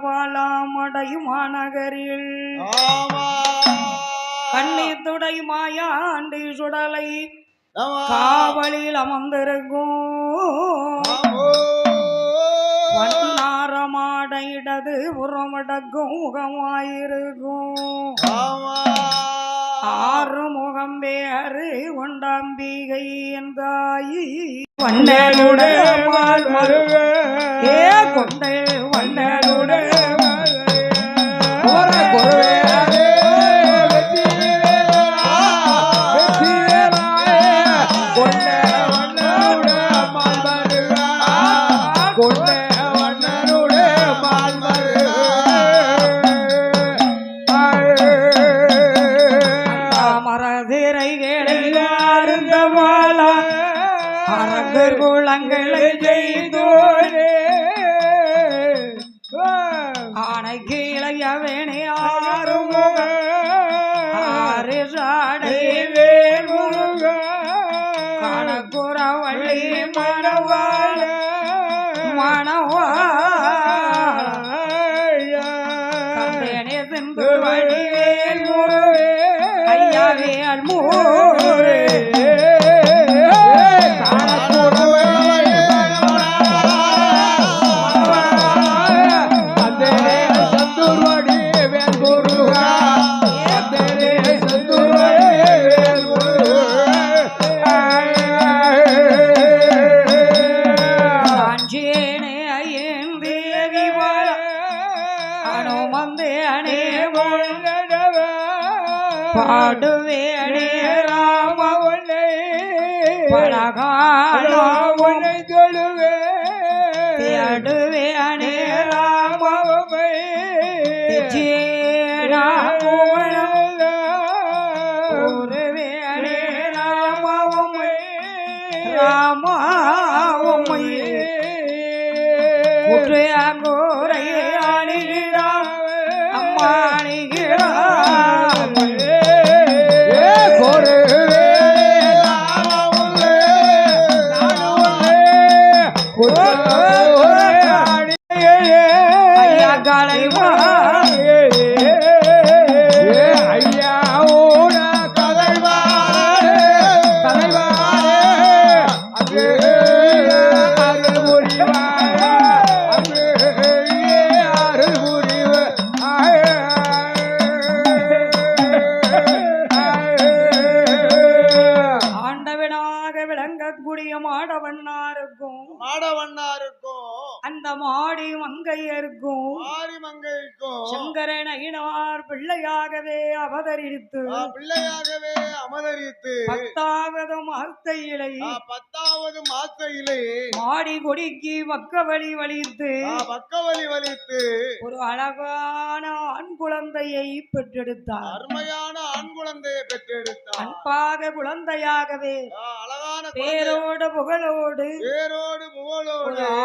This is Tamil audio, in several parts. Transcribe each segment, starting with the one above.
பாலாமடையும் மாநகரில் கண்ணீத்துடை மாயாண்டி சுடலை காவலில் அமர்ந்திருக்கும் வண்ணாரமாட இடது புறமடக்கும் முகமாயிருக்கும் ஆறு முகம் பேரு கொண்டாம்பிகை என்றாயி வண்ணனுடைய ஏ கொண்டை வண்ணனுடைய குளங்களை செய்தோரே ஆனைக்கு இளையவேணி ஆறுமுக ஆறு சாடை வேல்முருக கணக்குறவள்ளி மணவாள மணவாள கந்தேனே சிந்து வடிவேல் முருகே ஐயாவேல் மூரே பாடுவேனே ராம உன்னை பலகாலம் உன்னை தொழுவே தேடுவேனே ராம உம்மை ஜீனா கூறுவேனே ராம உம்மை ராம உம்மை குற்றை அங்கோரை அணிகிறா அம்மா அணிகிறா அந்த மாடி மங்கையருக்கும் சங்கரனையினார் பிள்ளையாகவே அவதரித்து பத்தாவது மாத்தையிலே மாடி கொடிக்கு பக்கவழி வலித்து ஒரு அழகான ஆண் குழந்தையை பெற்றெடுத்தார். அருமையான ஆண் குழந்தையை பெற்றெடுத்தார். அன்பாக குழந்தையாகவே அழகான பேரோடு புகழோடு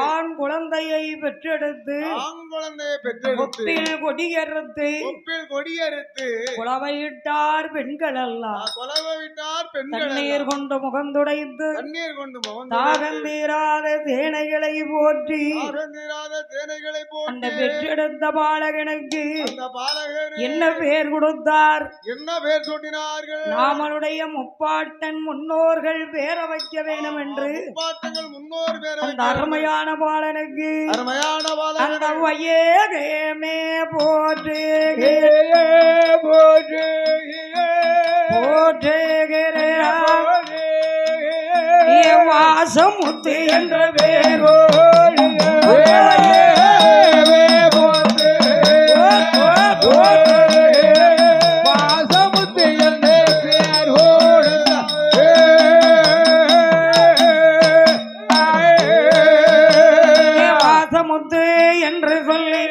ஆண் குழந்தையை பெற்றெடுத்து கொடியறுத்து குலவையிட்டார் பெண்கள் எல்லாம் தண்ணீர் கொண்டு முகந்துடைத்து தாகந்தீராத சேனைகளை போற்றி அந்த பெற்றெடுத்த பாலகனுக்கு என்ன பேர் கொடுத்தார்? என்ன பேர் சூட்டினார்கள்? நாமளுடைய முப்பாட்டன் முன்னோர்கள் பேர வைக்க வேண்டும் என்று அந்த அருமையான பாலனுக்கு அந்த வையகமே போற்று வாசமுத்து என்ற பேரோடு என்று சொல்லி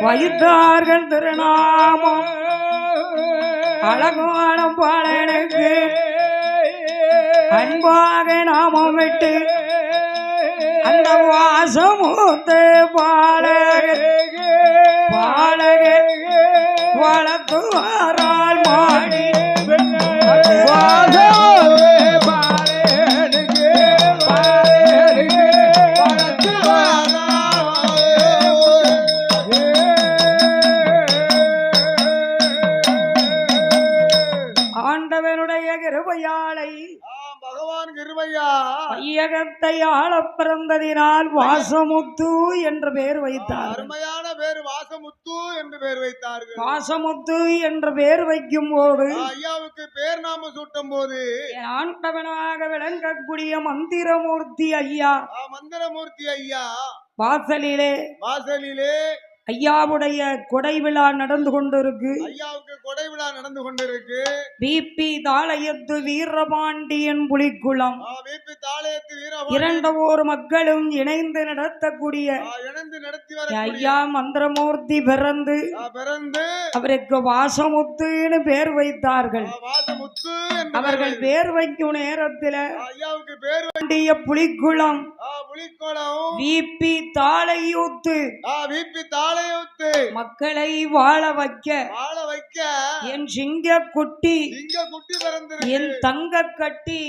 வைத்தார்கள் திருநாமம். அழகான பாலனுக்கு அன்பாக நாமம் விட்டு அந்த வாசமுத்து பாலக வளர்த்துவாரால் மாடி உலகை ஆள பிறந்ததினால் வாசமுத்து என்ற பெயர் வைத்தார். அருமையான பேர் வாசமுத்து என்று பெயர் வைத்தார்கள். வாசமுத்து என்ற பெயர் வைக்கும் போது ஐயாவுக்கு பேர் நாம சூட்டும் போது ஆண்டவனாக விளங்கக்கூடிய மந்திரமூர்த்தி ஐயா மந்திரமூர்த்தி ஐயா வாசலிலே ஐயாவுடைய கொடை விழா நடந்து கொண்டிருக்கு. ஐயாவுக்கு கொடை விழா நடந்து கொண்டிருக்கு. பிபி தாளையத்து வீரபாண்டியன் புலிக்குளம் இரண்டு ஊர் மக்களும் இணைந்து நடத்தக்கூடிய ஐயா மந்திரமூர்த்தி பிறந்து அவருக்கு வாசமுத்துன்னு பேர் வைத்தார்கள். அவர்கள் பேர் வைக்கும் நேரத்தில் ஐயாவுக்கு பேர் புலிக்குளம் பிபி தாளையூத்து மக்களை வாழ வைக்க என் சிங்க குட்டி என் தங்க கட்டி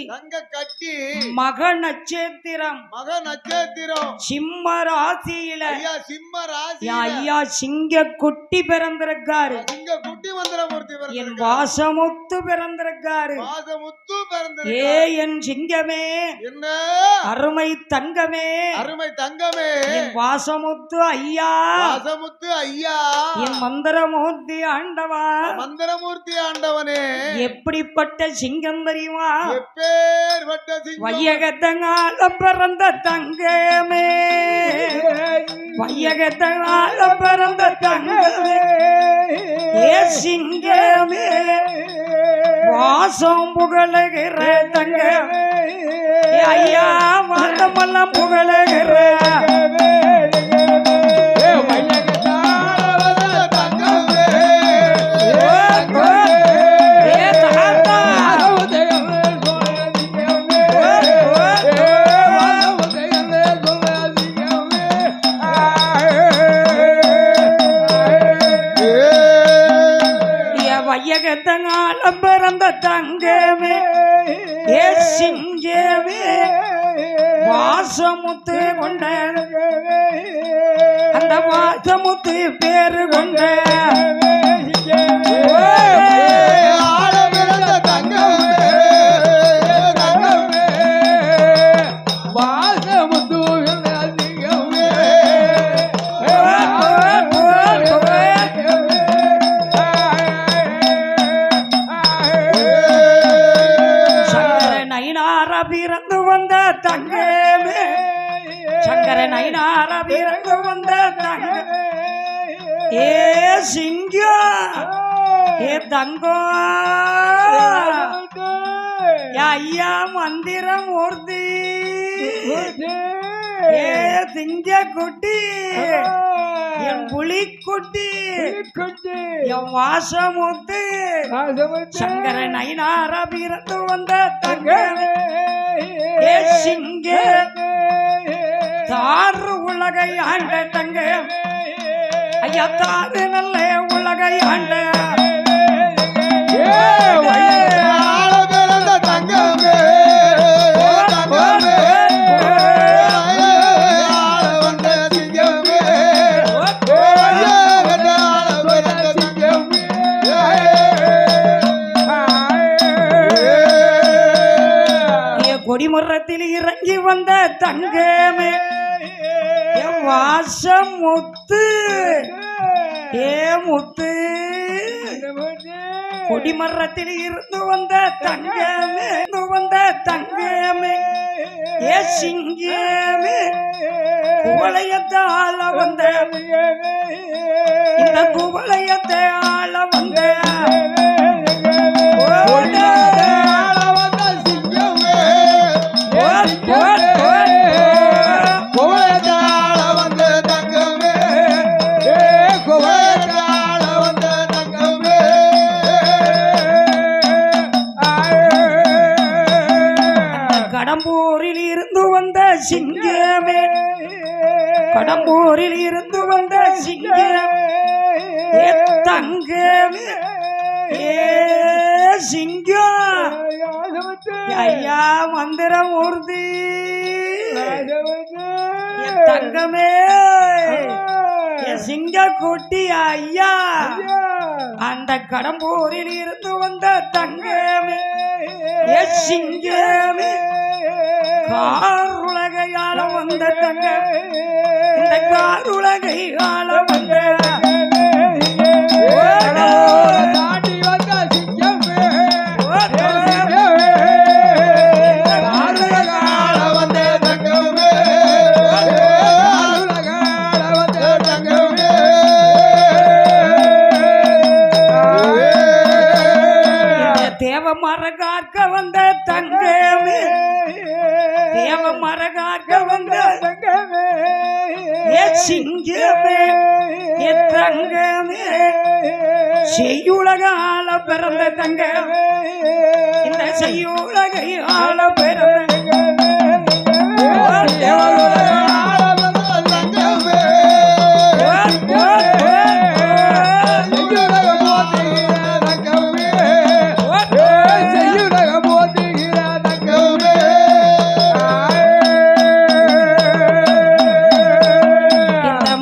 மக நட்சத்திரம் சிம்ம ராசியில ஐயா சிங்க குட்டி பிறந்திருக்காரு. என் வாசமுத்து பிறந்திருக்காரு. ஏ என் சிங்கமே அருமை தங்கமே என் வாசமுத்து ஐயா என் மந்திரமூர்த்தி ஆண்டவனே எப்படிப்பட்ட சிங்கம் தெரியுமா? வையகத்தங்கால பிறந்த தங்கமே வையகத்தங்கால பிறந்த தங்கமே ஏ சிங்கமே வாசம் புகழுகிற தங்கமே ஐயா வாதமெல்லாம் புகழுகிற வையகத்தங்கால பிறந்த தங்கமே ஏ சிங்கமே வாசமுத்து கொண்ட அந்த வாசமுத்து பேரு கொண்ட பிறந்து வந்த தங்கமே சங்கர நயினார பிறந்து வந்த தங்க ஏ சிங்கம் ஏ தங்கம் ஐயா மந்திரமூர்த்தி ஏ சிங்க குட்டி என் புலிக்குட்டி என் வாசமுத்து சங்கர நயினார பிறந்து வந்த தங்கமே ஏ சிங்க தாறு உலகை ஆண்ட தங்க ஐயா தாறு நல்ல உலகை ஆண்ட தங்கமே கொடிமுறத்தில் இறங்கி வந்த தங்கமே வாசமுத்து ஏ முத்து கொடிமரத்தில் இருந்து வந்த தங்கமே ஏ சிங்கமே குவளையத்தை ஆள வந்த இந்த குவளையத்தை ஆள வந்த கடம்பூரில் இருந்து வந்த சிங்கமே கடம்பூரில் இருந்து வந்த சிங்கமே ஏ தங்கமே ஏ சிங்கம் ஐயா மந்திரமூர்த்தி தங்கமே சிங்க குட்டி ஐயா அந்த கடம்பூரில் இருந்து வந்த தங்கமே சிங்கமே கார் உலக ஆள வந்த தங்க இந்த காருலகை ஆள வந்த தாண்டி வந்த சிங்கமே தேவ மரகாக்க வந்த தங்கமே தேவ மரகாக்க வந்த தங்கமே ஏ சிங்கமே ஏ தங்கமே செய்யுலக ஆள பிறந்த தங்க இந்த செய்யுலகை ஆள பிறந்த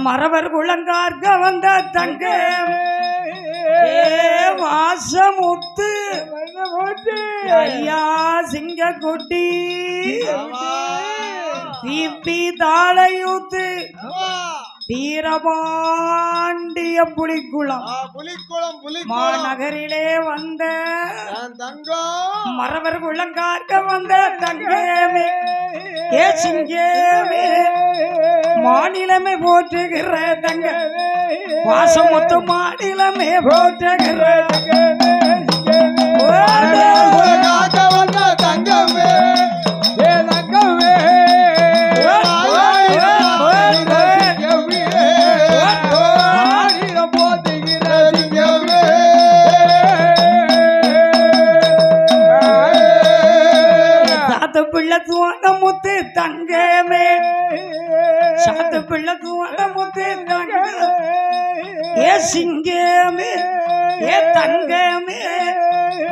மரவர் குளங்கார்க வந்த தங்க வாசமுத்து ஐயா சிங்க குட்டி தீர்த்தி தாளையூத்து தீரபாண்டிய புலிக்குளம் மாநகரிலே வந்த தங்கம் மரவர் குளங்கார்க வந்த தங்கமே ஏ சிங்கமே மாநிலமே போற்றுகிற தங்க வாசமுத்து மாநிலமே போற்றுகிற தங்கமே ஏ தங்கமே சாத்து பிள்ளை சுவனமுத்து தங்கமே சாத்து பிள்ளை சுவனமுத்து தங்க ஏ சிங்கமே ஏ தங்கமே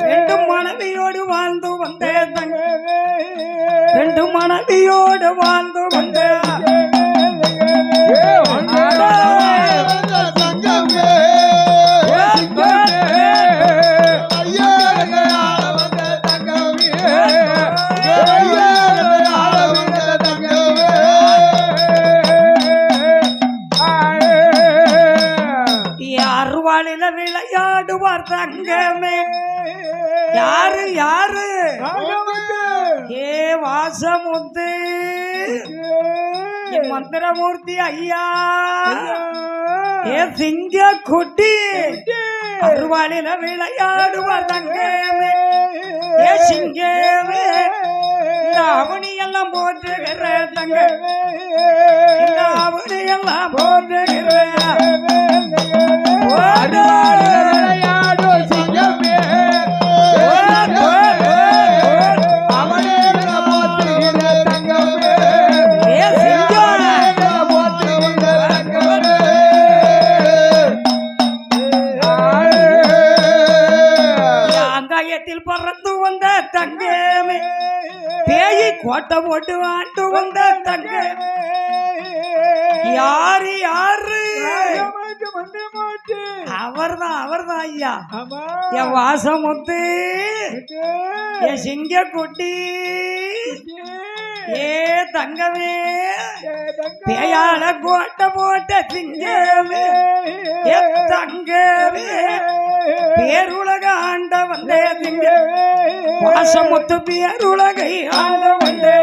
ரெண்டு மனைவியோடு வாழ்ந்து வந்த தங்க ரெண்டு மனைவியோடு வாழ்ந்து வந்த அருவாளில விளையாடுவார் தங்கமே யாரு யாரு ஏ வாசமுத்து மந்திரமூர்த்தி ஐயா ஏ சிங்க குட்டி அருவாளில விளையாடுவார் தங்கமே ஏ சிங்கமே இந்த அவனி எல்லாம் போற்றுகிற தங்க இந்த அவனி எல்லாம் போற்றுகிற அங்காயத்தில் பறந்து வந்த தங்கமே பேயை கோட்டை போட்டு ஆண்டு வந்த தங்க யாரு யாரு அவர்தான் ஐயா என் வாசமுத்து என் சிங்க குட்டி ஏ தங்கமே பேயால கோட்டை போட்ட சிங்கமே ஏ தங்கமே பேருலக ஆண்ட வந்தே திங்க வாசமுத்து பேருலகை ஆண்ட வந்தே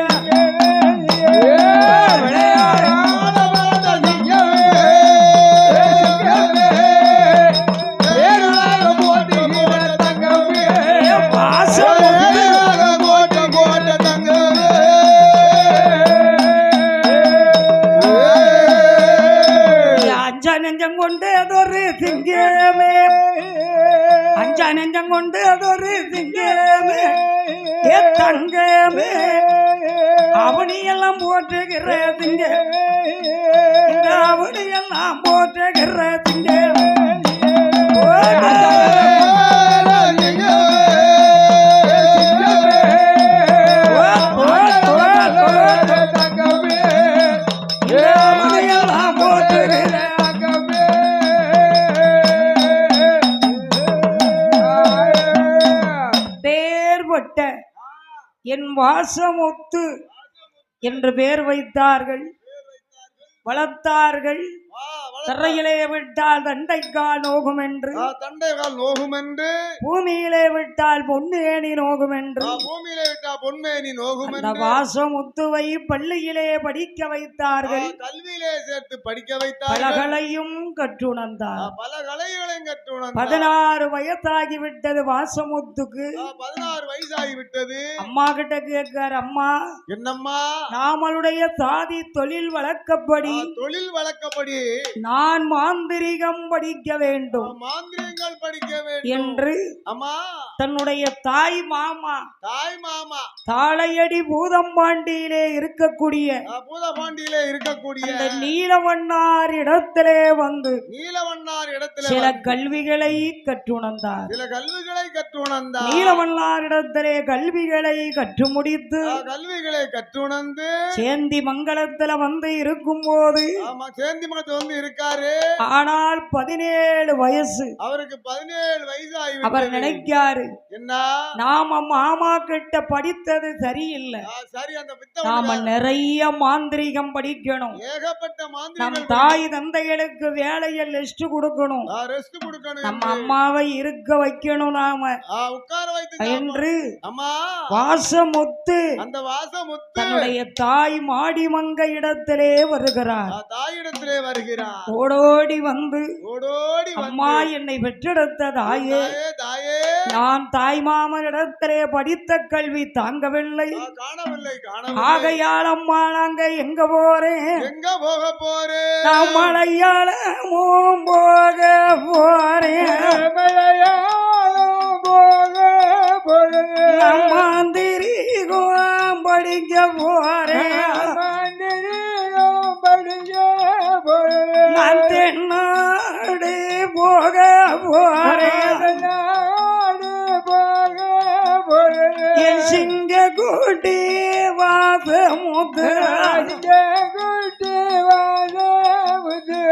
நெஞ்சம் கொண்டு அதொரு சிங்கமே அஞ்சா நெஞ்சம் கொண்டு அதொரு சிங்கமே ஏ தங்கமே அவனியெல்லாம் போற்றுகிற திங்க இந்த அவனியெல்லாம் போற்றுகிற திங்க என் வாசமுத்து என்று பெயர் வைத்தார்கள், வளர்த்தார்கள். தரையிலே விட்டால் தண்டைக்கால் நோகும் என்று, தண்டைகால் நோகும் என்று, பூமியிலே விட்டால் பொன்னேணி நோகும் என்று, பூமியிலே விட்டால் பொன்மேனி நோகும் அந்த என்று வாசமுத்துவை பள்ளியிலே படிக்க வைத்தார்கள். கல்வியிலே சேர்த்து படிக்க வைத்தார்கள். பலகளையும் கற்றுணர்ந்தார். பல கலைகளையும் கற்றுணர்ந்தார். 16 வயதாகி விட்டது வாசமுத்துக்கு. 16 வயசாகி விட்டது. அம்மா கிட்ட கேட்கார், அம்மா என்னம்மா, நாமளுடைய சாதி தொழில் வழக்கப்படி தொழில் வழக்கப்படி நான் மாந்திரிகம் படிக்க வேண்டும் மாந்திரிகங்கள் படிக்க வேண்டும் என்று அம்மா தன்னுடைய தாய் மாமா தாளையடி பூதம்பாண்டியிலே இருக்கக்கூடிய பூதபாண்டியிலே இருக்கக்கூடிய அந்த நீலவண்ணார் இடத்திலே வந்து சில கல்விகளை கற்றுணர்ந்தார். நீலவண்ணார் இடத்திலே கல்விகளை கற்று முடித்து கற்றுணர்ந்து சேந்தி மங்கலத்துல வந்து இருக்கும் போது சேந்தி மங்கலத்துல வந்து இருக்காரு. ஆனால் 17 வயசு அவருக்கு. 17 வயசு அவர் நினைக்காரு, என்ன நாம மாமா கிட்ட படித்தது சரியில்லை, நாம நிறைய மாந்திரிகம் படிக்கணும், ஏகப்பட்ட நம் தாய் தந்தைகளுக்கு வேலையை ரெஸ்ட் கொடுக்கணும், நம்ம அம்மாவை இருக்க வைக்கணும், நாம உட்கார வைத்து என்று அம்மா வாசமுத்து அந்த வாசமுத்து தன்னுடைய தாய் மாடிமங்க இடத்திலே வருகிறார். தாயிடத்திலே வருகிறார். ஓடோடி வந்து அம்மா என்னை பெற்றெடுத்த தாயே, நான் தாய் மாமனிடத்திலே படித்த கல்வி தாங்கவில்லை, ஆகையால் அம்மா நாங்க எங்க போறேன், எங்க போக போறேன், நான் மலையாளமும் போக போறேன், மாந்திரிகம் படிக்க போறேன், நான் தென்னாடு போக போறேன், என் சிங்க கூட்டி வாசமுத்து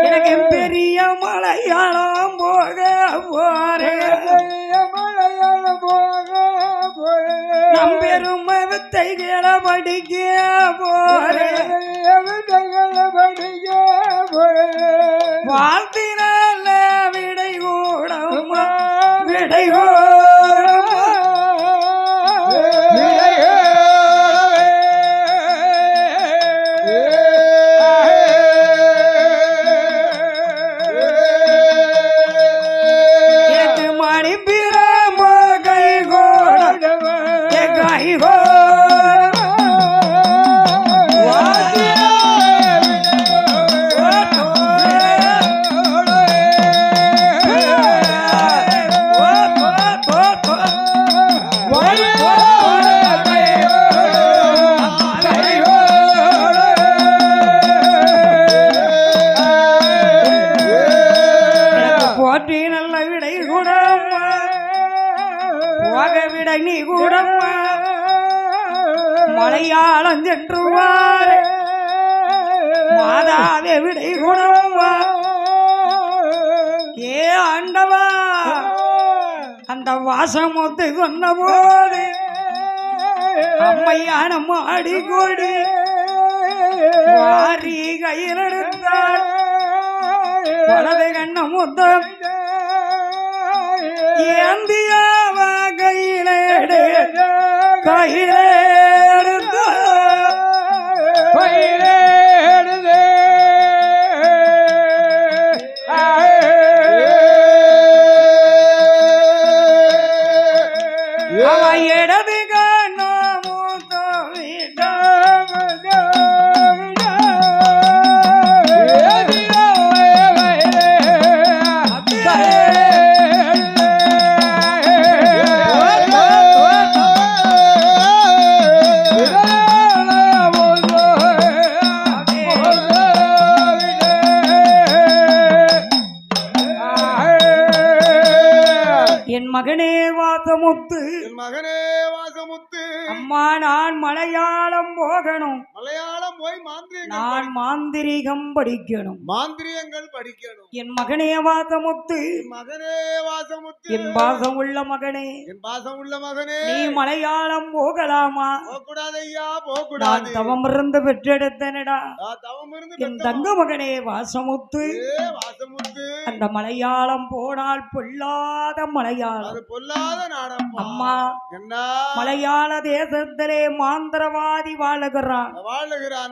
எனக்கு பெரிய மலையாளம் போக போறேன், நம் பெருமை வித்தைகளை படிக்க போறேன், வாழ்த்தினால விடை கூடம்மா விடை நீ கூட மலையாளம் சென்றுவார் மாதாவே விடை குணம்மா ஏ ஆண்டவா அந்த வாசமுத்து சொன்ன போது அம்மையான மாடி கொடி வாரி கையில் எடுத்தார் வலது கண்ண முத்தம் ஏந்தியாவ கையிலே கையிலே இடது கண்ண என் மகனே வாசமுத்து என் மகனே வாசமுத்து அம்மா நான் மலையாளம் போகணும் மலையாளம் போய் மாந்திரியங்கள் நான் மாந்திரிகம் படிக்கணும் மாந்திரியங்கள் படிக்கணும் என் மகனே வாசமுத்து என் மகனே வாசமுத்து என் பாசம் உள்ள மகனே என் பாசம் உள்ள மகனே நீ மலையாளம் போகலாமா போகக்கூடாது ஐயா நான் போகக்கூடாது தவம் இருந்து பெற்றெடுத்தனடா தவம் இருந்து என் பெத்த தங்க மகனே வாசமுத்து வாசமுத்து அந்த மலையாளம் போனால் பொல்லாத மலையாளம் அது பொல்லாத நாடம் அம்மா என்ன மலையாள தேசத்திலே மாந்திரவாதி வாழுகிறான் வாழுகிறான்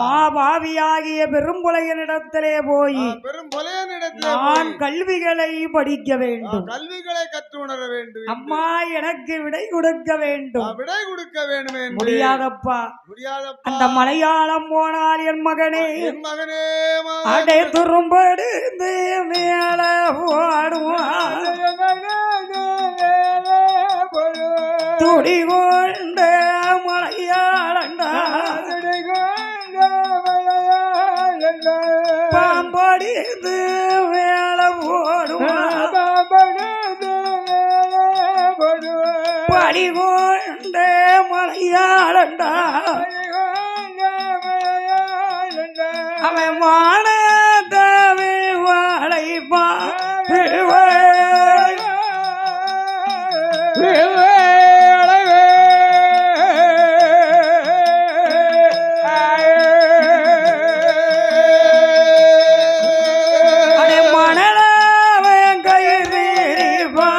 மாபாவியாகிய பெரும்புலையனிடத்திலே போய் பெரும் பொலையனிடத்திலே நான் கல்விகளை படிக்க வேண்டும் கல்விகளை கற்று உணர வேண்டும் அம்மா எனக்கு விடை கொடுக்க வேண்டும் விடை கொடுக்க வேண்டும் என்று முடியாதப்பா முடியாதப்பா அந்த மலையாளம் போனால் என் மகனே என் மகனே அடை துரும்படுந்து மேல ஓடுவான் துடி கொண்ட மலையாளண்டா பாம்படிந்து மேல ஓடுவான் படி கொண்ட மலையாளண்டா அவன் வானதவி வாழைப்பா அடே மணலாவன் கயிறிப்பா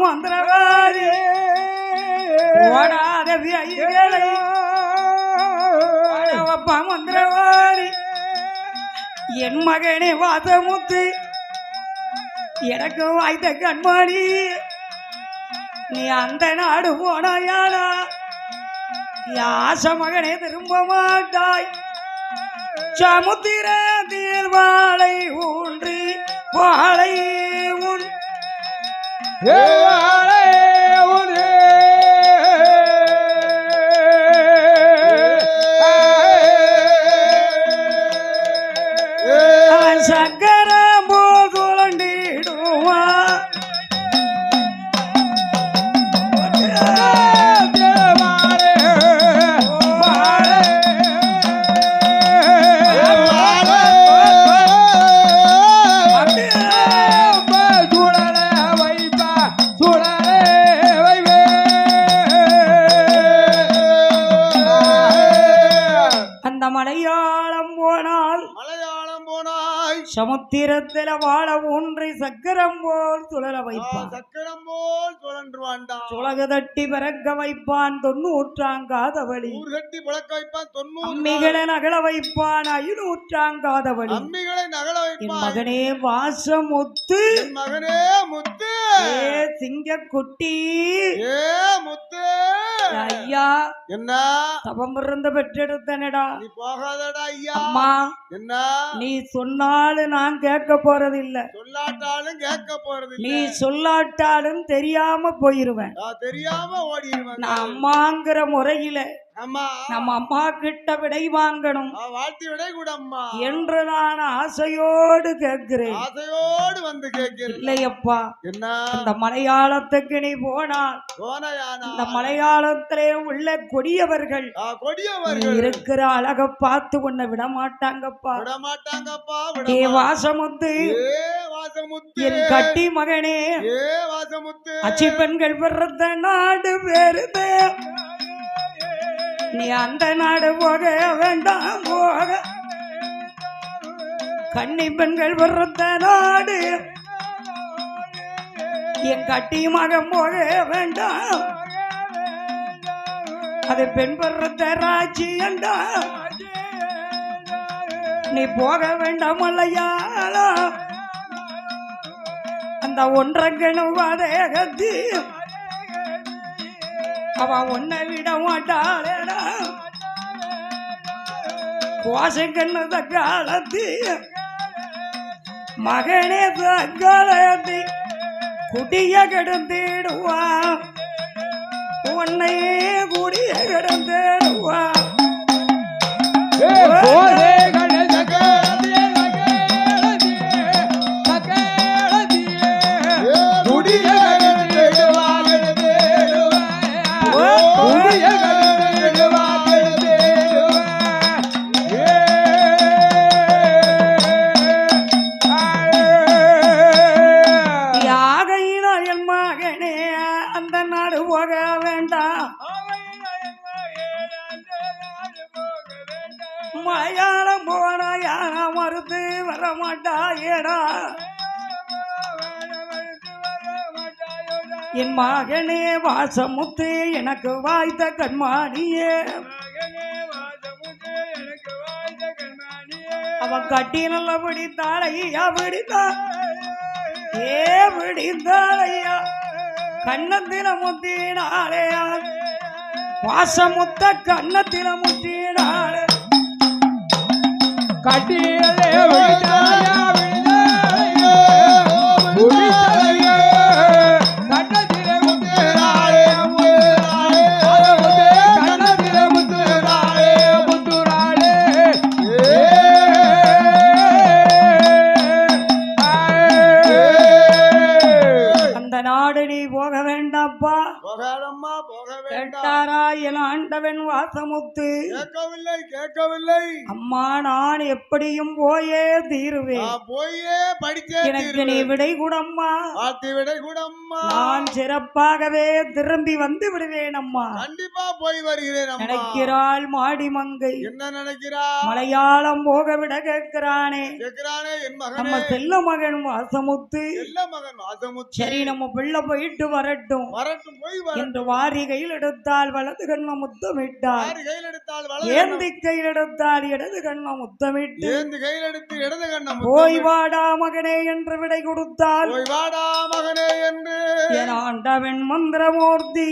மந்திரவாதி ஓடாத வியைகளை ஓடவப்பா மந்திரவாதி என் மகனே வாசமுத்து எனக்கு வாய்த்த கண்மணி நீ அந்த நாடு போனாயானா யாச மகனே திரும்ப மாட்டாய் சமுத்திரத்தில் வாழை ஊன்றி வாழை உன் சங்கர போதுண்டிடுவா அந்த மலையாளம் போனால் சமுத்திரத்தில வாழ ஒன்றை சக்கரம் போல் சுழல வைப்பான் சக்கரம் போல் சுழன்றுவான்டா சுலக தட்டி பிறக்க வைப்பான் 90 காதவழி கட்டி பழக்க வைப்பான் 90 அம்மிகளை நகல வைப்பான் 500 காதவழி அம்மிகளை நகல என் வைப்பான் மகனே வாசமுத்து என் மகனே முத்து ஏ சிங்க குட்டி ஏ முத்து ஐயா என்ன தவம் இருந்து பெற்றெடுத்தனடா நீ போகாதடா ஐயா அம்மா என்ன நீ சொன்னாலும் நான் கேட்க போறதில்ல சொல்லாட்டாலும் கேட்க போறது நீ சொல்லாட்டாலும் தெரியாம போயிருவேன் தெரியாம ஓடிடுவேன் நான் அம்மாங்கிற முறையில அம்மா நம்ம அம்மா கிட்ட விடை வாங்கணும் வாழ்த்தி விடை கூட அம்மா என்று நான் ஆசையோடு கேட்கிறேன் ஆசையோடு வந்து கேட்கிறேன் இல்லையப்பா என்ன அந்த மலையாளத்துக்கு நீ போனால் இந்த மலையாளத்திலே உள்ள கொடியவர்கள் நீ இருக்கிற அழக பார்த்து உன்னை விட மாட்டாங்கப்பா விட மாட்டாங்கப்பா ஏ வாசமுத்து என் கட்டி மகனே ஏ வாசமுத்து அச்சி பெண்கள் பிறந்த நாடு வேறுதே நீ அந்த நாடு போக வேண்டாம் போக கன்னி பெண்கள் பிறந்த நாடு என் கட்டி மகன் போக வேண்டாம் அது பெண் பிறந்த ராஜ்யண்டா நீ போக வேண்டாம் மலையாளா அந்த ஒன்றங்கணும் வாதகத்தி அவன் உன்னை விட மாட்டாளேடா கோசங்கண்ண தக்காலத்தி மகனே தக்காலத்தி குடிய கிடந்திடுவான் உன்னையே குடிய கிடந்திடுவான் மலையாளம் போனா யாரா மறுத்து வரமாட்டாயேடா என் மகனே வாசமுத்து எனக்கு வாய்த்த கண்மானியே அவன் கட்டி நல்ல பிடித்தாளையா பிடித்தான் ஏ பிடித்தாளையா கண்ணத்தில முத்தினாலேயா வாசமுத்த கண்ணத்தில முத்தினாலே கட்டியலே அந்த நாடு நீ போக வேண்டாப்பா கேட்டாரா என் ஆண்டவன் வாசமுத்து கேட்கவில்லை அம்மா நான் எப்படியும் போயே தீருவேன் போயே படிச்சே எனக்கு நீ விடை கூடம்மா விடை கூடம்மா நான் சிறப்பாகவே திரும்பி வந்து விடுவேன் அம்மா கண்டிப்பா போய் வருகிறேன் நினைக்கிறாள் மாடி மங்கை என்ன நினைக்கிறா மலையாளம் போக விட கேட்கிறானே என் மகன் நம்ம செல்ல மகன் வாசமுத்து சரி நம்ம பிள்ளை போயிட்டு வரட்டும் போய் என்று வாரி கையில் எடுத்தால் வலது கண்ண முத்தமிட்டார் ஏந்தி கையில் எடுத்தால் இடது கண்ண முத்தமிட்டு போய் வாடா மகனே என்று விடை கொடுத்தால் என் ஆண்டவன் மந்திரமூர்த்தி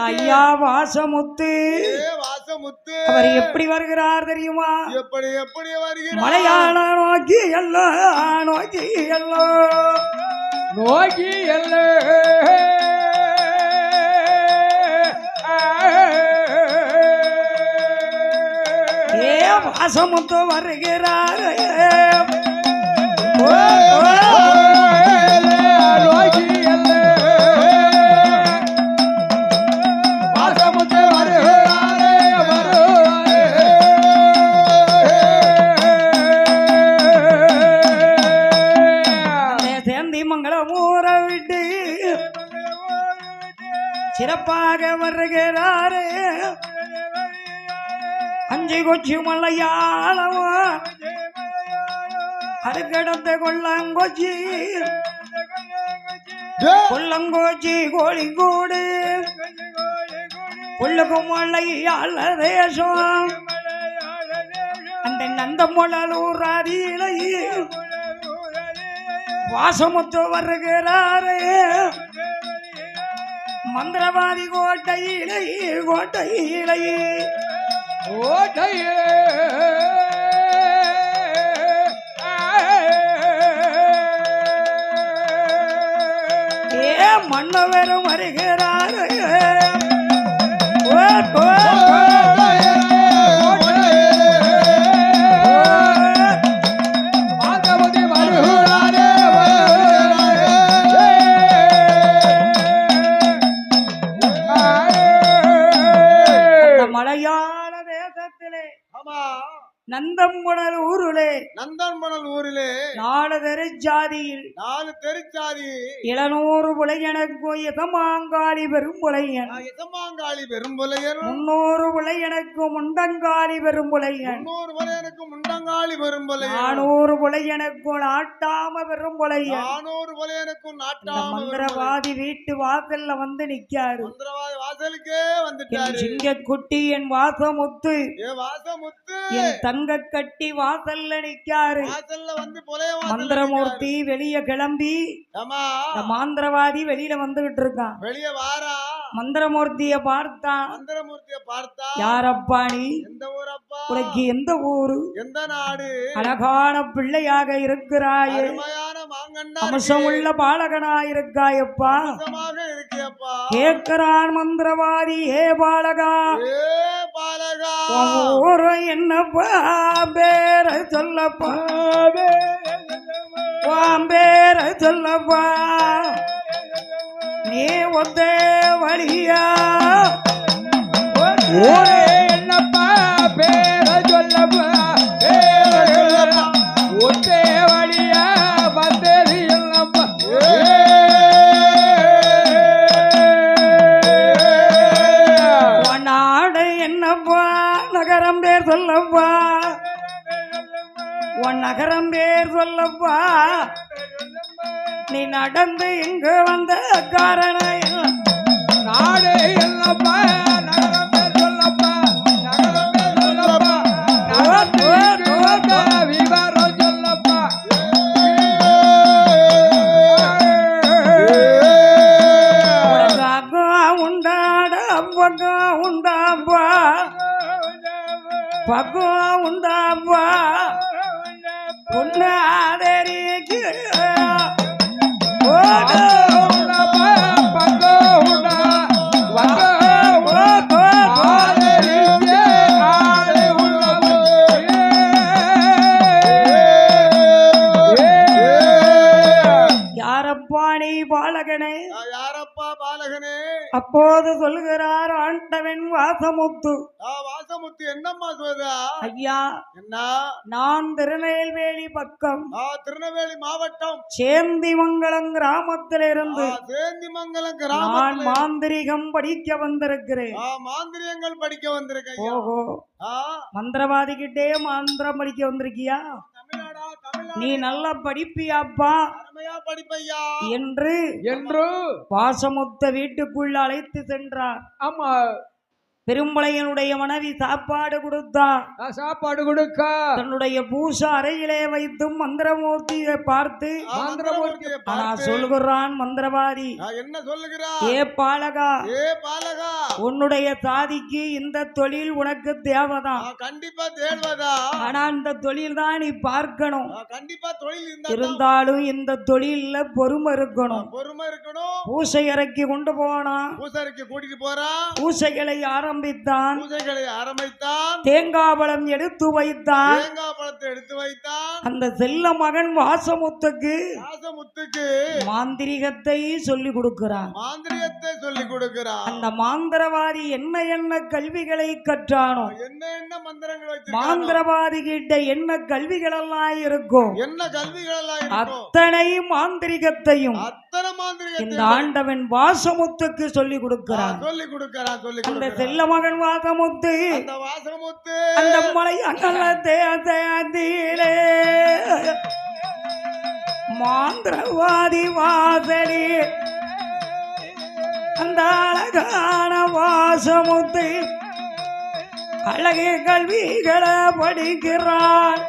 ஐயா வாசமுத்து அவர் எப்படி வருகிறார் தெரியுமா எப்படி வருகிறார் மலையாள நோக்கி எல்லாம் நோக்கி அல்ல ஏ வாசமுத்து வருகிறார் சிறப்பாக வருகிறாரே அஞ்சு கொச்சி மலையாளவா அடுக்கடந்த கொல்லாங்கொச்சி கொல்லங்கோச்சி கோழிங்கோடு கொள்ளுக்கு மலையாள தேசம் அந்த நந்தமுழலூர் அடியிலை வாசமுத்து வருகிறாரே மந்திரவாதி கோட்டையிலே ஏ மன்னவரும் வருகிறார் மலையாள தேசத்திலே நந்தம்புணல் ஊரிலே 4 தெருச்சாதியில் 700 புலையனுக்கு எதமாங்காளி பெரும்புலையன் 300 புலையனுக்கு முண்டங்காளி பெரும்புலையன் 400 புலையனுக்கு நாட்டாம பெரும்புலையன் மந்திரவாதி வீட்டு வாசல்ல வந்து நிக்காரு சிங்கக்குட்டி என் வாசமுத்து என் தங்க கட்டி வாசல்ல நிக்காரு மந்திரமூர்த்தி வெளிய கிளம்பி மாந்திரவாதி வெளியில வந்துகிட்டு இருக்கான் மந்திரமூர்த்திய பார்த்தான். மந்திரமூர்த்திய பார்த்தா யாரப்பா நீ? எந்த ஊரப்பா? உனக்கு எந்த ஊரு? எந்த நாடு? அழகான பிள்ளையாக இருக்கிறாயே, அருமையான மாங்கண்ணா அம்சமுள்ள பாலகனாயிருக்காயப்பா. இருக்கியப்பா. கேட்கிறான் மந்திரவாதி, ஏ பாலகா, ஏ பாலகா, ஊரு என்னப்பா பேர சொல்லப்பா, பேர சொல்லப்பா, நீ ஒத்தே வழியா ஊரே என்னப்பா பேர சொல்லப்பா, பேர சொல்லப்பா, ஒத்தே வழியா வந்தேரி என்னப்பா. நாடு என்னப்பா நகரம் பேர் சொல்லப்பா, உன் நகரம் பேர் சொல்லப்பா, நீ நடந்து இங்கு வந்த காரணம் என்ன? நாடு என்னப்பா நகரம் பேர் சொல்லப்பா, நகரம் பேர் சொல்லப்பா, நகரத்துக்கு வந்த விவரம் சொல்லப்பா. உண்டாட பக்கம் உண்டாப்பா, பக்கம் உண்டாப்பா, உன்னாதரிக்கு யாரப்பாணி பாலகனே? யாரப்பா பாலகனே? அப்போது சொல்கிறார் ஆண்டவன் வாசமுத்து. வாசமுத்து என்னம்மா சொல்றா? ஐயா, என்ன? நான் திருநெல்வேலி பக்கம் திருநெல்வேலி மாவட்டம் சேந்திமங்கலம் கிராமத்திலிருந்து சேந்திமங்கலம் நான் கிராமம் மாந்திரிகம் படிக்க வந்திருக்கிறேன். மாந்திரியங்கள் படிக்க வந்திருக்கேன். ஓஹோ, மந்திரவாதி கிட்டே மந்திரம் படிக்க வந்திருக்கியா? தமிழ்நாடா? தமிழ்நாடு. நீ நல்லா படிப்பியாப்பா அருமையா படிப்பையா என்று வாசமுத்த வீட்டுக்குள்ள அழைத்து சென்றார். ஆமா, பெரும்பளையனுடைய மனைவி சாப்பாடு கொடுத்தார். சாப்பாடு கொடுக்க தன்னுடைய பூச அறையிலே வைத்து மந்திரமூர்த்தியை பார்த்து சொல்கிறான் மந்திரவாதி, என்ன சொல்லுகிறார்? ஏ பாலகா, ஏ பாலகா, உன்னுடைய சாதிக்கு இந்த தொழில் உனக்கு தேவைதான். கண்டிப்பா தேவைதா. ஆனா இந்த தொழில் தான் நீ பார்க்கணும். கண்டிப்பா தொழில் இருந்தாலும் இந்த தொழில்ல பொறுமை இருக்கணும். பொறுமை இருக்கணும். பூசை அறைக்கு கொண்டு போனா, பூசைக்கு கூட்டிட்டு போறான். பூசைகளை ஆரம்பித்தான். பூஜைகளை ஆரம்பித்தான். தேங்காய் பழம் எடுத்து வைத்தான். தேங்காய் பழத்தை எடுத்து வைத்தான். அந்த செல்ல மகன் வாசமுத்துக்கு மாந்திரிகத்தை சொல்லி கொடுக்கிறான். மாந்திரிகத்தை சொல்லி கொடுக்கிறான். அந்த மாந்திரவாதி என்ன என்ன கல்விகளை கற்றானோ, என்ன என்ன மந்திரங்கள் மாந்திரவாதி கிட்ட என்ன கல்விகள் எல்லாம் இருக்கும், என்ன கல்விகள் எல்லாம் அத்தனை மாந்திரிகத்தையும் அத்தனை மாந்திரிகத்தை இந்த ஆண்டவன் வாசமுத்துக்கு சொல்லி கொடுக்கிறான். சொல்லி கொடுக்கிறான். அந்த செல்ல மகன் வாசமுத்து அந்த மலை அகலத்தே மாந்திரவாதி வாசலி அந்த அழகான வாசமுத்து அழகிய கல்விகளை படிக்கிறான்.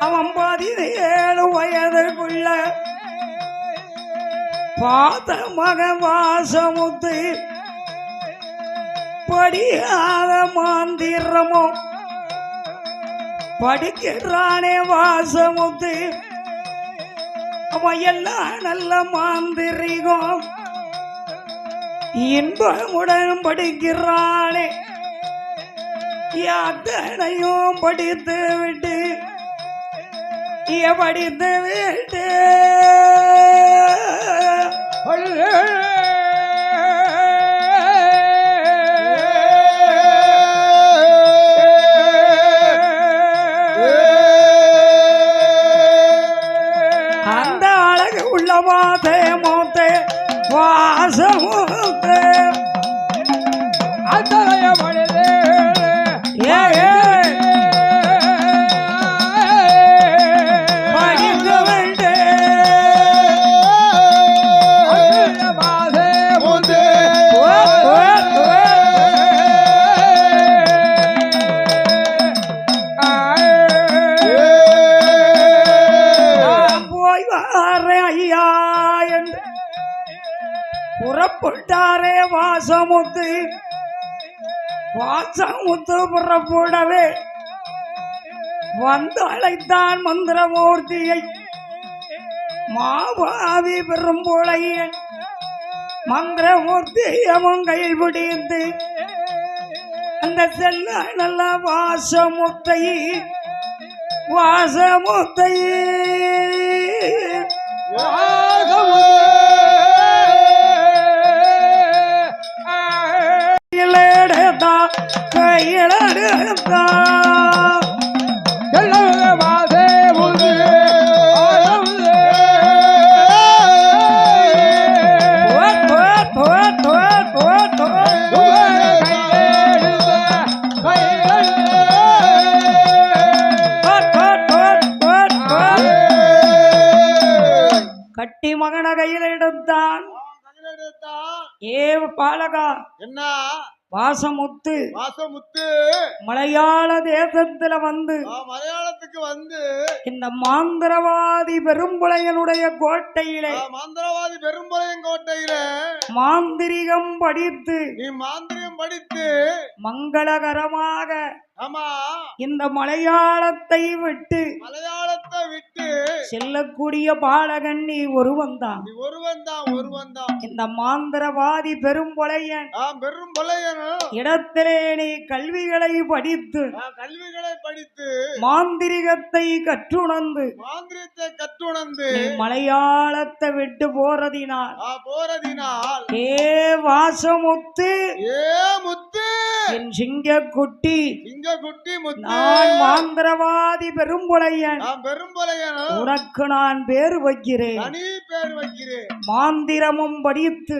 அவன் 17 வயதுக்குள்ள பார்த்த மகன் வாசமுத்து படியாத மாந்திரமோ படிக்கிறானே வாசமுத்து. அவன் எல்லாம் நல்ல மாந்திரிகம் இன்பமுடன் படிக்கிறானே. அத்தனையும் படித்து விட்டு படித்து விட்டு அந்த அழகு உள்ள மாதே மோத்தே வாசமுத்தே அத்தனைய மனிதே படிக்க வேண்டே மாதே முந்தே போய் வாரேன் ஐயா என்று புறப்பட்டாரே வாசமுத்து. வாசமுத்து புறப்படவே வந்து அழைத்தான் மந்திரமூர்த்தியை. மாபாவி பெரும்புழையன் மந்திரமூர்த்தியமும் கையில் பிடித்து அந்த செல்ல நல்ல வாசமுத்தை வாசமுத்தை கையிலெடுத்தா கையிலெடுத்தா வாசே முத்து கட்டி மகன கையில் எடுத்தான். கையில் எடுத்தா. ஏ பாலகா, என்ன வாசமுத்து வாசமுத்து மலையாள தேசத்துல வந்து மலையாளத்துக்கு வந்து இந்த மாந்திரவாதி பெரும்புளையனுடைய கோட்டையிலே மாந்திரவாதி பெரும்புளையன் கோட்டையில மாந்திரிகம் படித்து நீ மாந்திரிகம் படித்து மங்களகரமாக ஆமா இந்த மலையாளத்தை விட்டு செல்லக்கூடிய பாலகன் நீ ஒருவன் தான். இந்த மாந்திரவாதி பெரும்புளையன் இடத்திலே நீ கல்விகளை படித்து மாந்திரிகத்தை கற்றுணர்ந்து நீ மலையாளத்தை விட்டு போறதினால் ஏ வாசமுத்து என் சிங்கக்குட்டி நான் மாந்திரவாதி பெரும்புளையன் உனக்கு நான் பேர் வைக்கிறேன். மாந்திரமும் படித்து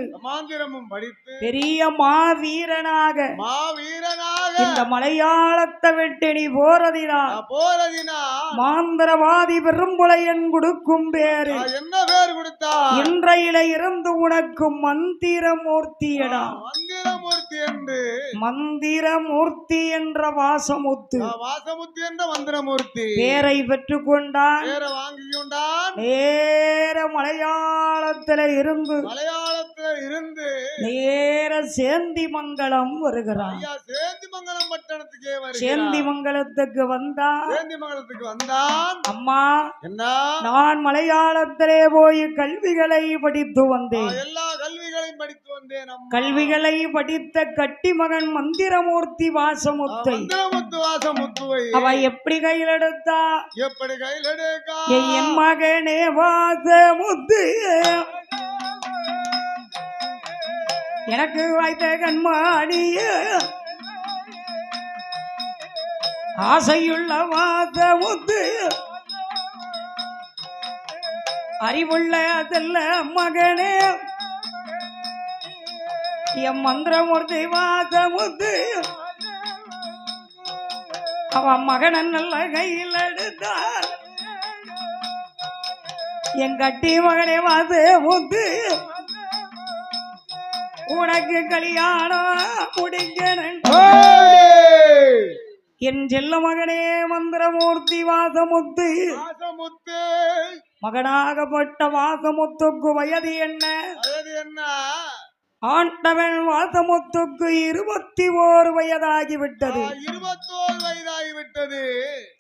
பெரிய மாவீரனாக இந்த மலையாளத்தை விட்டு நீ போறதினால் மாந்திரவாதி பெரும்புளையன் கொடுக்கும் பேரு என்ன பேர் கொடுத்தா இன்றையில இருந்து உனக்கு மந்திரமூர்த்தியடா. மந்திரமூர்த்தி என்ற வாசமுத்து என்ற மந்திரமூர்த்தி பேரை பெற்றுக் கொண்டான். நேர மலையாளத்தில இருந்து நேர சேந்திமங்கலம் வருகிறான். சேந்திமங்கலத்துக்கு வந்தான். அம்மா நான் மலையாளத்திலே போய் கல்விகளை படித்து வந்தேன். கல்விகளை படித்த கட்டி மகன் மந்திரமூர்த்தி வாசமுத்தை அவ எப்படி கையில் எடுத்தா என் மகனே வாசமுத்து எனக்கு வாய்த்த கண்மாடிய ஆசையுள்ள வாசமுத்து அறிவுள்ள அதல்ல மகனே என் மந்திரமூர்த்தி வாசமுத்து அவன் மகன நல்ல கையில் எடுத்தார். என் கட்டி மகனே வாசமுத்து உனக்கு கல்யாணம் முடிக்கணும். என் செல்ல மகனே மந்திரமூர்த்தி வாசமுத்து மகனாகப்பட்ட வாசமுத்துக்கு வயது என்ன? ஆண்டவன் வாசமுத்துக்கு 21 வயதாகிவிட்டது.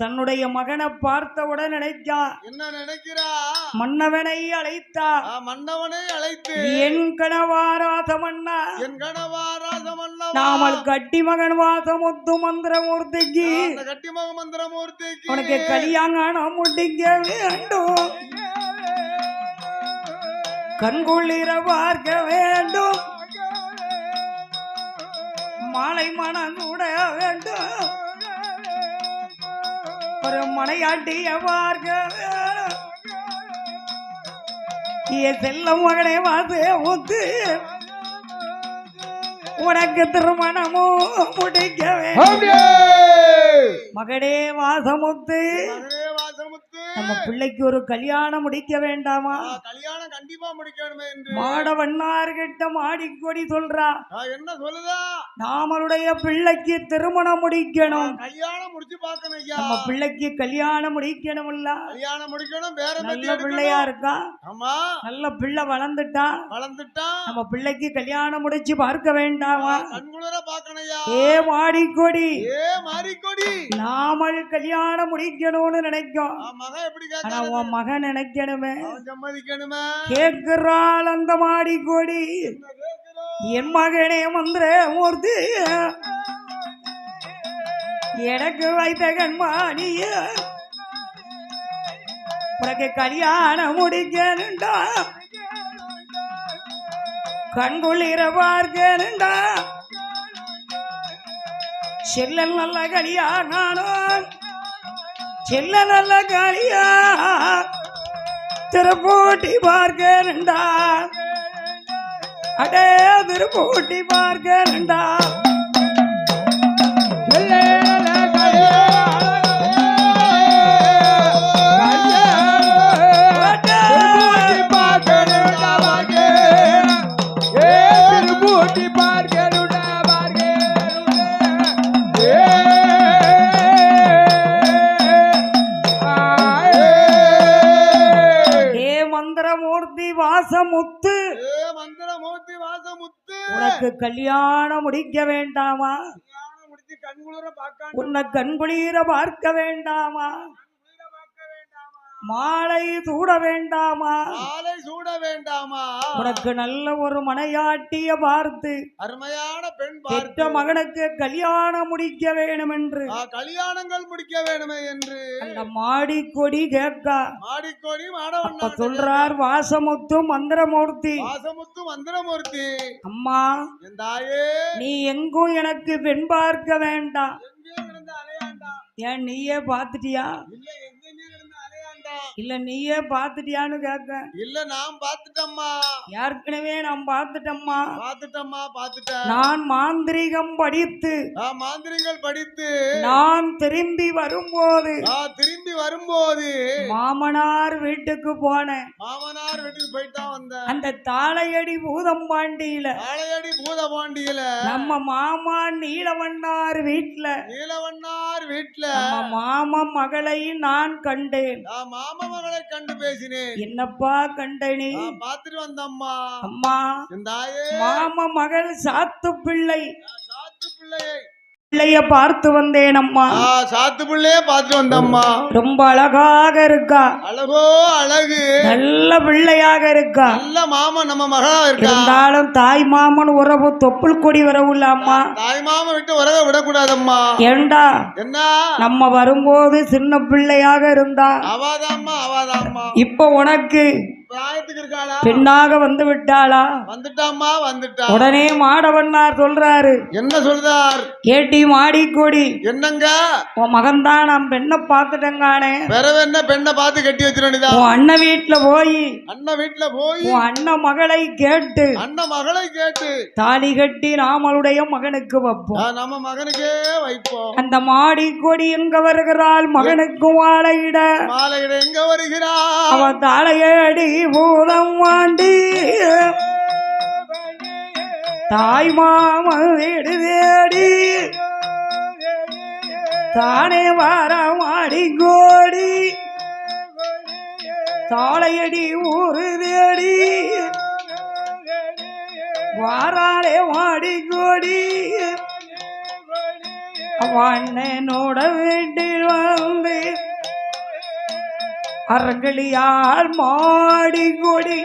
தன்னுடைய மகனை பார்த்தவுடன் என்ன நினைக்கிறா? மன்னவனை அழைத்தா. என் கணவாராசமன்னா நாமல் கட்டி மகன் வாசமுத்து மந்திரமூர்த்திக்கு உனக்கு கல்யாணம் முடிக்க வேண்டும். கண்குளிர பார்க்க வேண்டும். மாலை மனங்கூட வேண்டும். ஒரு மனையாட்டிய பார்க்க வேண்டும். செல்ல மகனே வாசமுத்து உனக்கு திருமணமும் முடிக்க வேண்டும். மகனே வாசமுத்து நம்ம பிள்ளைக்கு ஒரு கல்யாணம் முடிக்க வேண்டாமா? கல்யாணம் கண்டிப்பா முடிக்கணுமே என்று மாடவண்ணார்கிட்ட மாடிக்கொடி சொல்றா, என்ன சொல்லுதா? நாமளுடைய பிள்ளைக்கு திருமணம் முடிக்கணும், கல்யாணம் முடிச்சு பார்க்கணும் ஐயா. நம்ம பிள்ளைக்கு கல்யாணம் முடிக்கணும்ல. கல்யாணம் முடிக்கணும், வேற நல்ல பிள்ளையா இருக்கா, ஆமா நல்ல பிள்ளை வளர்ந்துட்டா, நம்ம பிள்ளைக்கு கல்யாணம் முடிச்சு பார்க்க வேண்டாமா? கண்குளிர பார்க்கணும் ஐயா. ஏ மாடிக்கொடி, ஏ மாடிக்கொடி, நாமல் கல்யாணம் முடிக்கணும்னு நினைக்கும், மகன் எப்படி ஆனா உன் மகன் நினைக்கணுமே, சம்மதிக்கணுமே. கேட்கிறாள் அந்த மாடிக்கொடி, என் மகனே மந்திரமூர்த்தி, எனக்கு வைத்த கண்மாணிய உனக்கு கல்யாணம் முடிக்கணுண்டா, கண்குளிர பார்க்கணுண்டா, செல்ல நல்ல கல்யாணம், செல்ல நல்ல கலியா திருப்பூட்டி பார்க்கணுண்டா, அடே திருப்பூட்டி பார்க்கணுண்டா. வாசமுத்து, மந்திரமூர்த்தி வாசமுத்து, உனக்கு கல்யாணம் முடிக்க வேண்டாமா? முடிச்சு கண்குளிர பார்க்க, உன்னை கண்குளிர பார்க்க வேண்டாமா? மாலை சூட வேண்டாமா? மாலை சூட வேண்டாமா? உனக்கு நல்ல ஒரு மனையாட்டிய பார்த்து, அருமையான பெண் பெற்ற மகனுக்கு கல்யாணம் முடிக்க வேணும் என்று, கல்யாணங்கள் முடிக்க வேணுமே என்று அந்த மாடிக்கொடி கேட்கா. மாடிக்கொடி அப்ப சொல்றார் வாசமுத்து மந்திரமூர்த்தி, வாசமுத்து மந்திரமூர்த்தி, அம்மா என் தாயே, நீ எங்கும் எனக்கு பெண் பார்க்க வேண்டாம், அலையாண்டா. ஏன் நீயே பாத்துட்டியா? இல்ல நீயே பாத்துட்டியான்னு கேட்க. இல்ல நான் பாத்துட்டம்மா, ஏற்கனவே நான் பாத்துட்டம்மா. பாத்துட்டேன். நான் மாந்திரிகம் படித்து, மாந்திரிகள் படித்து நான் திரும்பி வரும்போது மாமனார் வீட்டுக்கு போனேன். மாமனார் வீட்டுக்கு போயிட்டா வந்தேன். அந்த தாளையடி பூதம்பாண்டியில நம்ம மாமா நீலவண்ணார் வீட்டுல நம்ம மாமா மகளை நான் கண்டேன். மாமா மகளை கண்டு பேசினேன். என்னப்பா கண்டனி? பாத்துட்டு வந்தம்மா. அம்மா மாமா மகள் சாத்து பிள்ளைய பார்த்து வந்தேன் அம்மா. சாத்து பிள்ளைய பார்த்து வந்தம்மா. ரொம்ப அழகாக இருக்கா. அழகோ அழகு. நல்ல பிள்ளையாக இருக்கா. நல்ல மாமன் நம்ம மகளா இருக்கா. இருந்தாலும் தாய் மாமன் உறவு தொப்புள் கொடி வரவுள்ள அம்மா. தாய் மாமன் விட்டு உறவை விடக்கூடாதம்மா. ஏண்டா என்ன நம்ம வரும்போது சின்ன பிள்ளையாக இருந்தா. அவாதாம்மா. இப்ப உனக்கு பெண்ணாக வந்து விட்டாளா? வந்துட்டாம்மா. வந்துட்டா. உடனே மாடவண்ணார் சொல்றாரு. என்ன சொல்றார்? ஏட்டி மாடிக்கொடி, என்னங்க உன் மகன் தான் நான் பெண்ணை பார்த்துட்டேங்கானே. பிறகு என்ன பெண்ணை பார்த்து கட்டி வச்சிருந்தா? உன் அண்ணன் வீட்டுல போய் உன் அண்ணன் மகளை கேட்டு தாலி கட்டி நாமளுடைய மகனுக்கு வைப்போம். நம்ம மகனுக்கே வைப்போம். அந்த மாடிக்கொடி எங்க வருகிறாள்? மகனுக்கு மாலையிட எங்க வருகிறாள்? அவன் தலையடி பூதம் வாண்டி தாய் மாம வீடு தேடி தானே வார மாடிக்கோடி தாளையடி ஊரு தேடி வாராளே மாடிக்கோடி அண்ணனோட வீட்டில் வந்து அரங்களியார் மாடிக்கொடி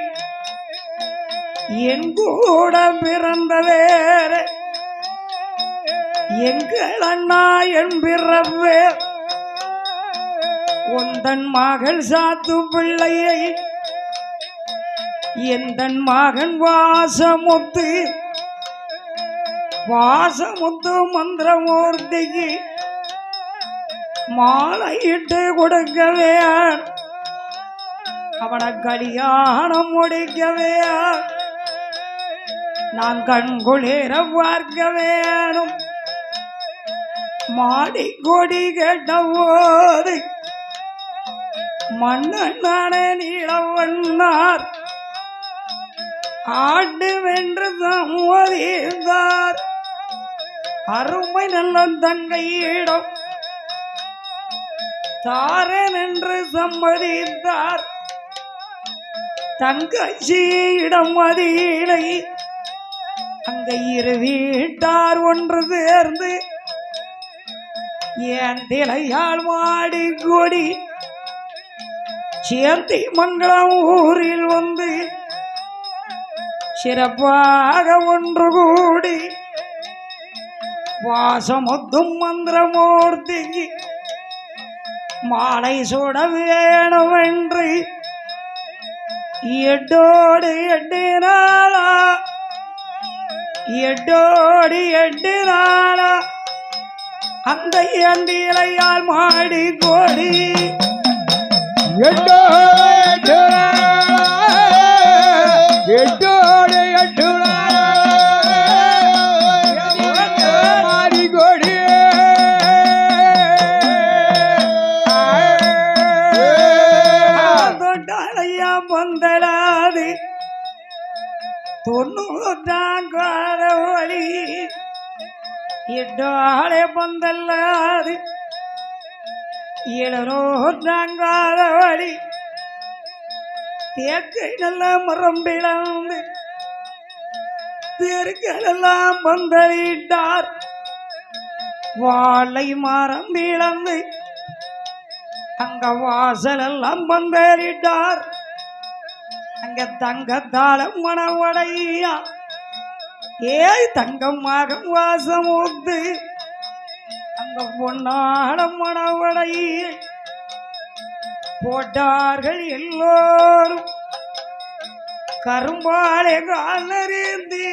என் கூட பிறந்த வேற எங்கள் அண்ணா என் பிறவே உந்தன் மகள் சாத்து பிள்ளையை எந்தன் மகன் வாசமுத்து மந்திரமூர்த்திக்கு மாலையிட்டு கொடுக்கவே அவனை கல்யாணம் முடிக்கவே நான் கண்குளிர பார்க்க வேணும். மாடிக்கொடி கேட்ட போது மன்னனான நீலவண்ணார் ஆண்டு வென்று சம்மதித்தார் அருமை நல்ல தங்கையிடம் தாரன் என்று சம்மதித்தார் தங்கச்சியிடம் மதியிலை அங்க இரு வீட்டார் ஒன்று சேர்ந்து ஏன் திளையால் மாடி கொடி சேர்த்தி மங்களம் ஊரில் வந்து சிறப்பாக ஒன்று கூடி வாசமொத்தும் மந்திரமூர்த்திக்கு மாலை சுட வேணும் என்று எட்டோடு எட்டு நாளா எட்டோடு எட்டு நாளா அந்த ஏந்திலையால் மாடி கோடி எட்டோடு எட்டு மாறி கொடி தொட்டாலையா பந்தலாது தொண்ணூறாம் கால வழி எட்டாலே பந்தல்லாது 700 கால வழி தேக்கை நல்ல மரம் பிளந்து தேர்களெல்லாம் பந்தலிட்டார் வாழை மரம் பிளந்து அங்க வாசல் எல்லாம் பந்தலிட்டார் அங்க தங்கத்தாளம் மணவடையா ஏய் தங்கம் மகம் வாசமூத்து அங்க பொன்னாடம் மணவடைய போட்டார்கள் எல்லோரும் கரும்பாலே காலறிந்தி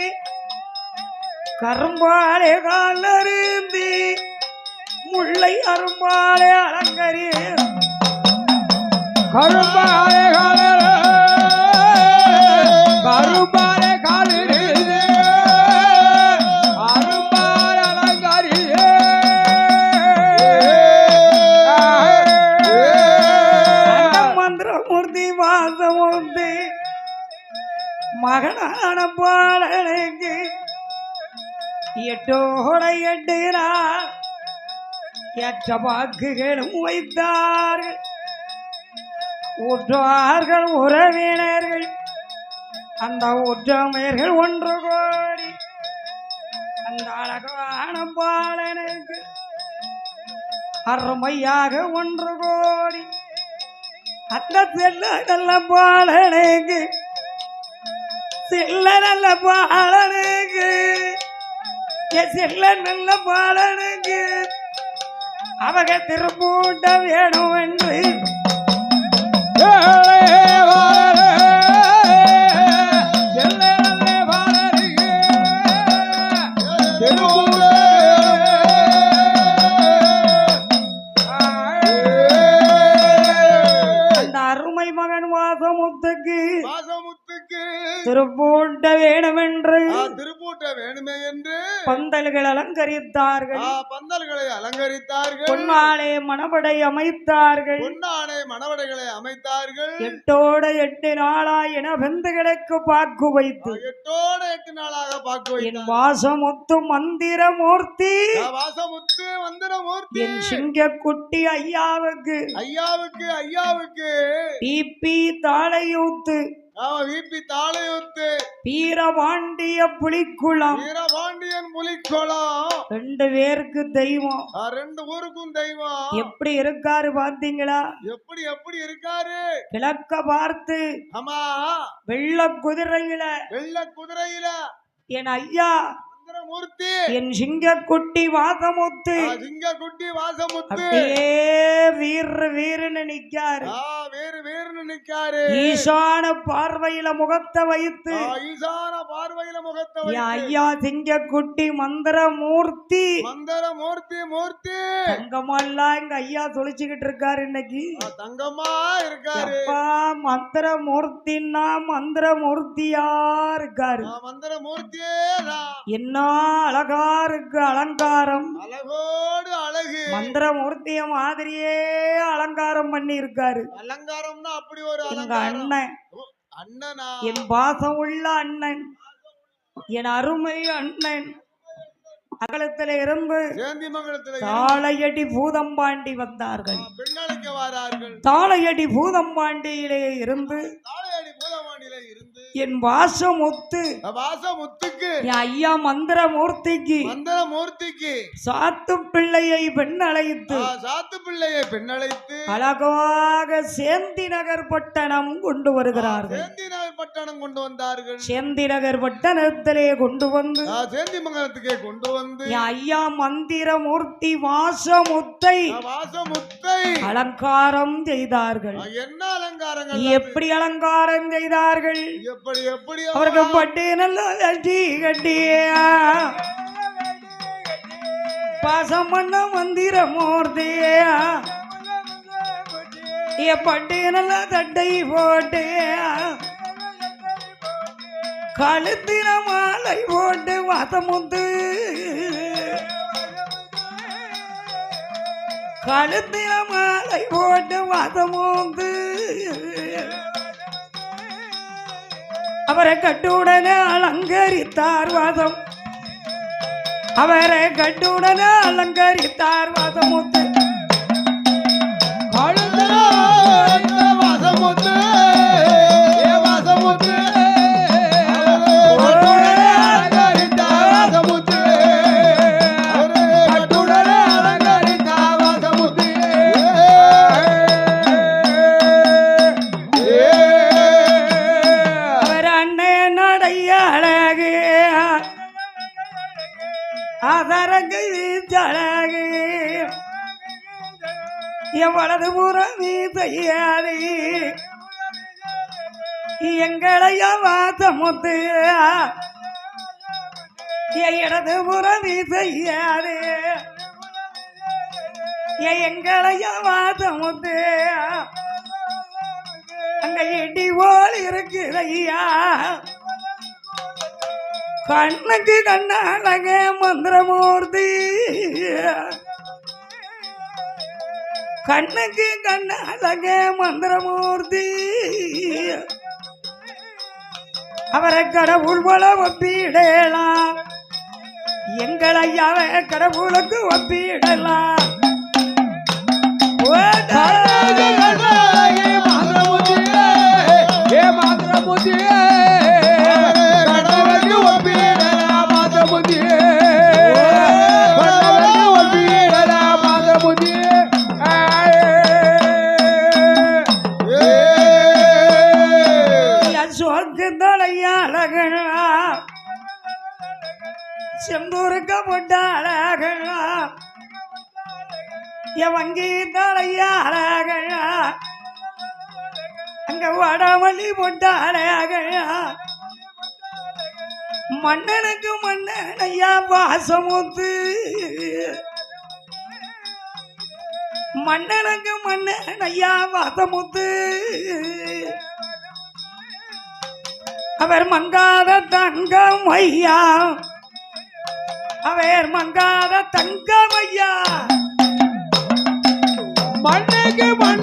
கரும்பாலே காலறிந்தி முல்லை அரும்பாலே அலங்கரி கரும்பாலே கரும்பாலே காலில் அரும்பால் அலங்காரி மந்திரமூர்த்தி வாசமூர்த்தி மகனான பாலனுக்கு எட்டோட எட்டுனா ஏற்ற வாக்குகளும் வைத்தார்கள் உற்றார்கள் உறவினர்கள் அந்த உற்றமையர்கள் ஒன்று கோடி அந்த அழகான பாலனுக்கு அருமையாக ஒன்று கோடி அந்த செல்ல நல்ல பாலனுக்கு செல்ல நல்ல பாலனுக்கு செல்ல நல்ல பாலனுக்கு அவங்க திருப்பூட்ட வேணும் என்று அந்த அருமை மகன் வாசமுத்துக்கு திருப்பூட்ட வேணும் என்று திருப்பூட்ட வேணுமே என்று பந்தல்கள் அலங்கரித்தார்கள் பந்தல்களை அலங்கரித்தார்கள் பொன்னாலே மணவடை அமைத்தார்கள் பொன்னாலே மணவடைகளை அமைத்தார்கள் எட்டோட 8 நாளா என வெந்துகளுக்கு பாக்கு வைத்து எட்டோட 8 நாளாக பாக்கு என் வாசமுத்து மந்திரமூர்த்தி வாசமுத்து மந்திரமூர்த்தி என் சிங்கக்குட்டி ஐயாவுக்கு ஐயாவுக்கு பிபி தாளையூத்து வீப்பி தாளையூத்து வீரபாண்டிய புலிக்குளம் வீரபாண்டியன் புலிக்குளம் 2 பேருக்கு தெய்வம் 2 ஊருக்கும் தெய்வம் எப்படி இருக்காரு பாத்தீங்களா எப்படி இருக்காரு கிழக்க பார்த்து ஆமா வெள்ள குதிரையில என் ஐயா மந்திரமூர்த்தி என் சிங்கக்குட்டி வாசமுத்து அப்படியே வீரன்னு நிக்காரு ஈசான பார்வையில முகத்தை வைத்து என் ஐயா சிங்கக்குட்டி மந்திரமூர்த்தி தங்கமெல்லாம் எங்க ஐயா தொலைச்சுக்கிட்டு இருக்காரு இன்னைக்கு தங்கமா இருக்காரு மந்திரமூர்த்தின்னா மந்திரமூர்த்தியா இருக்காரு மந்திரமூர்த்தியே என்ன அழகா இருக்கு அலங்காரம் அழகோடு அழகு மந்திரமூர்த்திய மாதிரியே அலங்காரம் பண்ணி இருக்காரு அலங்காரம்னா அப்படி ஒரு எங்க அண்ணன் அண்ணனா என் பாசம் உள்ள அண்ணன், என் அருமை அண்ணன் அகலத்தில இருந்து சேந்திமங்கலத்துல தாளையடி பூதம்பாண்டி வந்தார்கள். பெண்ணழைக்க வாரார்கள். தாளையடி பூதம்பாண்டியிலே இருந்து தாளையடி பூதமாண்டியில இருந்து என் வாசமுத்து வாசமுத்துக்கு என் ஐயா மந்திரமூர்த்திக்கு மந்திரமூர்த்திக்கு சாத்து பிள்ளையை பெண்ணழைத்து சாத்து பிள்ளையை பெண்ணழைத்து அழகாக சேந்தி நகர் பட்டணம் கொண்டு வருகிறார்கள். சேந்தி நகர் பட்டணம் கொண்டு வந்தார்கள். சேந்தி நகர் பட்டணத்திலே கொண்டு வந்து சேந்திமங்கலத்துக்கே கொண்டு வந்து என் ஐயா மந்திரமூர்த்தி வாசமுத்தை அலங்காரம் செய்தார்கள். என்ன அலங்காரங்கள்? எப்படி அலங்காரம் செய்தார்கள்? எப்படி எப்படி அவருக்கு பட்டு நல்லா கட்டி கட்டியா பாசம் பண்ண மந்திரமூர்த்தியா பட்டு நல்லா தட்டை போட்டு கழுத்தின மாலை போட்டு வாசமுத்து கழுத்தின மாலை போட்டு வாசமுத்து அவரை கட்டுடனே அலங்கரித்தார் வாசம். அவரை கட்டுடனே அலங்கரித்தார் வாசமுத்து. வாசமுத்து வாசமுத்து அதரங்கை வீச்சழகு எவ்வளவு புறம் நீ செய்யாதே எங்களைய வாசமுத்து இடது புறம் நீ செய்யாதே எங்களைய வாசமுத்து அங்க இடி போல் இருக்குதையா கண்ணுக்கு கண்ணழக மந்திரமூர்த்தி கண்ணுக்கு கண்ணழக மந்திரமூர்த்தி அவரை கடவுள் போல ஒப்பிடலாம் எங்களையாவை கடவுளுக்கு ஒப்பிடலாம் செந்தூருக்க போட்ட அழகா என் வங்கி தலையா அழகா அங்க வடமல்லி போட்ட அழகா மன்னனுக்கு மன்னனையா வாசமுத்து மன்னனுக்கு மன்னனையா வாசமுத்து அவர் மங்காத தங்கம் ஐயா அவர் மங்காத தங்கம் ஐயா மண்ணுக்கு மண்